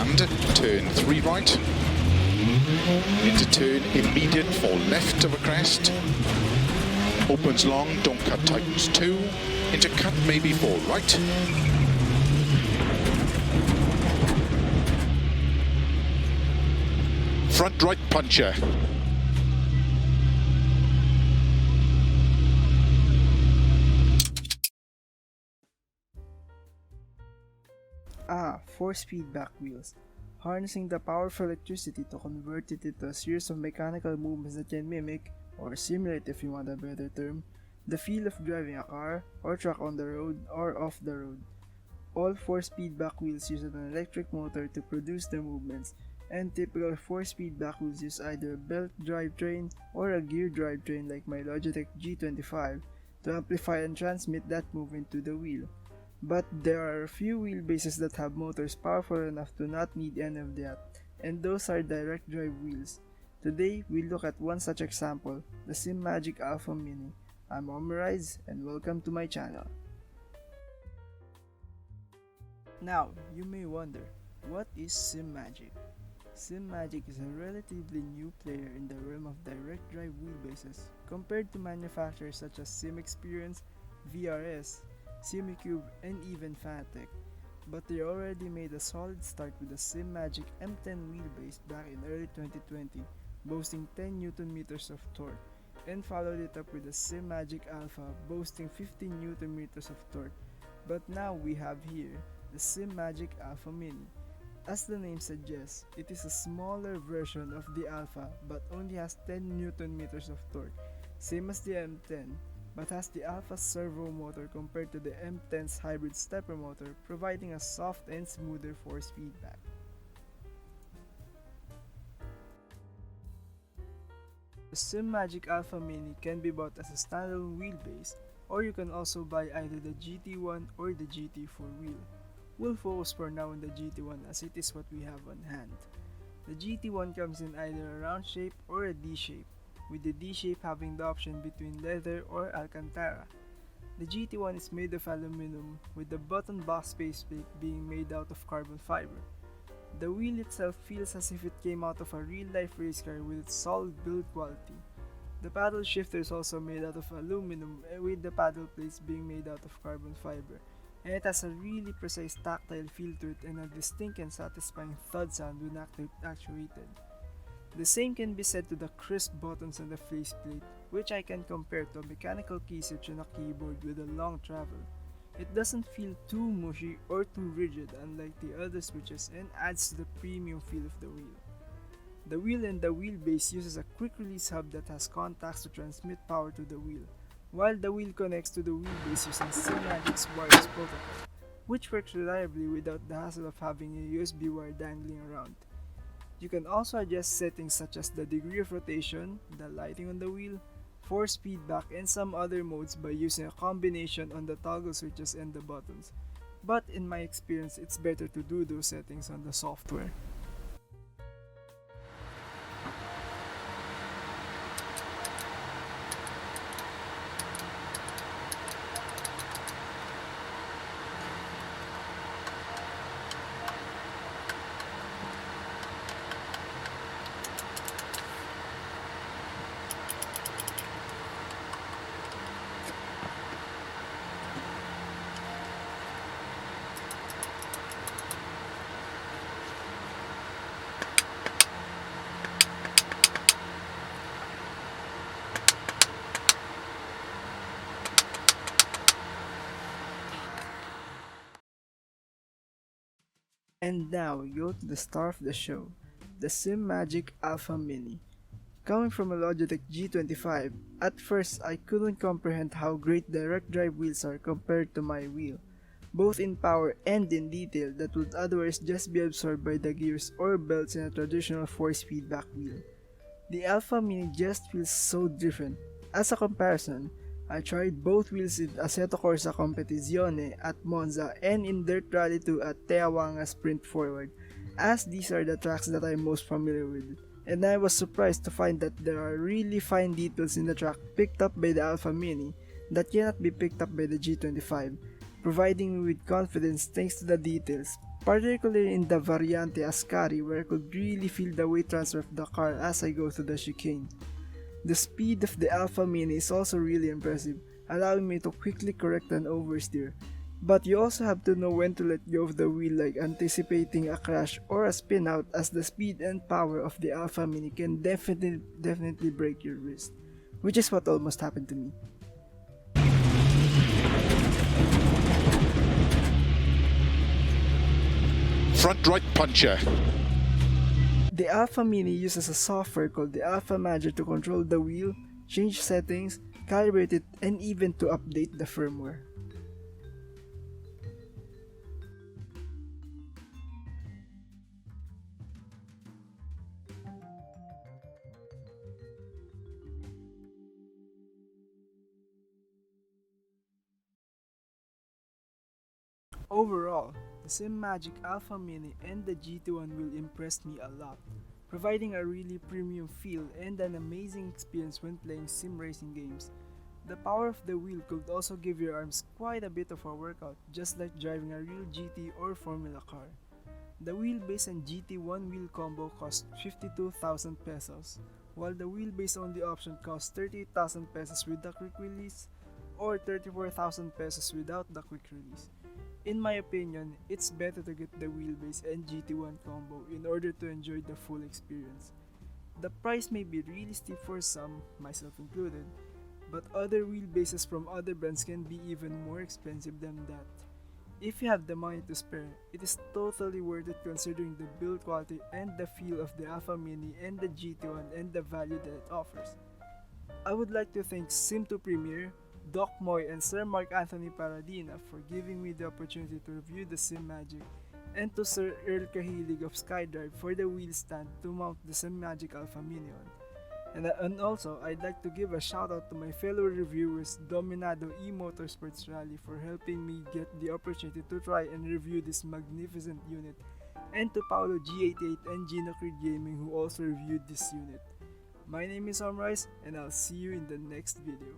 and turn 3 right. Into turn immediate for left of a crest. Opens long, don't cut, tightens 2. Into cut maybe for right. Front right puncher. Force feedback wheels. Harnessing the powerful electricity to convert it into a series of mechanical movements that can mimic, or simulate if you want a better term, the feel of driving a car or truck on the road or off the road. All force feedback wheels use an electric motor to produce their movements, and typical force feedback wheels use either a belt drivetrain or a gear drivetrain like my Logitech G25 to amplify and transmit that movement to the wheel. But there are a few wheelbases that have motors powerful enough to not need any of that, and those are direct drive wheels. Today, we look at one such example, the Simagic Alpha Mini. I'm OMULIVE and welcome to my channel. Now, you may wonder, what is Simagic? Simagic is a relatively new player in the realm of direct drive wheelbases compared to manufacturers such as SimExperience, VRS, Simicube, and even Fanatec, but they already made a solid start with the Simagic M10 wheelbase back in early 2020, boasting 10 Nm of torque, and followed it up with the Simagic Alpha boasting 15 Nm of torque. But now we have here the Simagic Alpha Mini. As the name suggests, it is a smaller version of the Alpha but only has 10 Nm of torque, same as the M10, but has the Alpha's servo motor compared to the M10's hybrid stepper motor, providing a soft and smoother force feedback. The Simagic Alpha Mini can be bought as a standalone wheelbase, or you can also buy either the GT1 or the GT four-wheel. We'll focus for now on the GT1 as it is what we have on hand. The GT1 comes in either a round shape or a D shape, with the D shape having the option between leather or Alcantara. The GT1 is made of aluminum, with the button box faceplate being made out of carbon fiber. The wheel itself feels as if it came out of a real-life race car with its solid build quality. The paddle shifter is also made out of aluminum, with the paddle plates being made out of carbon fiber, and it has a really precise tactile feel to it and a distinct and satisfying thud sound when actuated. The same can be said to the crisp buttons on the faceplate, which I can compare to a mechanical key switch on a keyboard with a long travel. It doesn't feel too mushy or too rigid unlike the other switches and adds to the premium feel of the wheel. The wheel and the wheelbase uses a quick release hub that has contacts to transmit power to the wheel, while the wheel connects to the wheelbase using Simagic's wireless protocol, which works reliably without the hassle of having a USB wire dangling around. You can also adjust settings such as the degree of rotation, the lighting on the wheel, force feedback, and some other modes by using a combination on the toggle switches and the buttons. But in my experience, it's better to do those settings on the software. And now we go to the star of the show, the Simagic Alpha Mini. Coming from a Logitech G25, at first I couldn't comprehend how great direct drive wheels are compared to my wheel, both in power and in detail that would otherwise just be absorbed by the gears or belts in a traditional force feedback wheel. The Alpha Mini just feels so different. As a comparison, I tried both wheels in Assetto Corsa Competizione at Monza and in Dirt Rally 2 at Teawanga Sprint Forward, as these are the tracks that I'm most familiar with. And I was surprised to find that there are really fine details in the track picked up by the Alpha Mini that cannot be picked up by the G25. providing me with confidence thanks to the details, particularly in the Variante Ascari where I could really feel the weight transfer of the car as I go through the chicane. The speed of the Alpha Mini is also really impressive, allowing me to quickly correct an oversteer. But you also have to know when to let go of the wheel, like anticipating a crash or a spin out, as the speed and power of the Alpha Mini can definitely break your wrist, which is what almost happened to me. Front right puncher. The Alpha Mini uses a software called the Alpha Manager to control the wheel, change settings, calibrate it, and even to update the firmware. Overall, the Simagic Alpha Mini and the GT1 will impress me a lot, providing a really premium feel and an amazing experience when playing sim racing games. The power of the wheel could also give your arms quite a bit of a workout, just like driving a real GT or Formula car. The wheelbase and GT1 wheel combo costs 52,000 pesos, while the wheelbase only option costs 38,000 pesos with the quick release or 34,000 pesos without the quick release. In my opinion, it's better to get the wheelbase and GT1 combo in order to enjoy the full experience. The price may be really steep for some, myself included, but other wheelbases from other brands can be even more expensive than that. If you have the money to spare, it is totally worth it considering the build quality and the feel of the Alpha Mini and the GT1 and the value that it offers. I would like to thank Sim2 Premier, Doc Moy, and Sir Mark Anthony Paradina for giving me the opportunity to review the Simagic, and to Sir Earl Cahilig of SkyDrive for the wheel stand to mount the Simagic Alpha Mini on. And also, I'd like to give a shout out to my fellow reviewers Dominado eMotorsports Rally for helping me get the opportunity to try and review this magnificent unit, and to Paolo G88 and Gino Creed Gaming who also reviewed this unit. My name is Omrice, and I'll see you in the next video.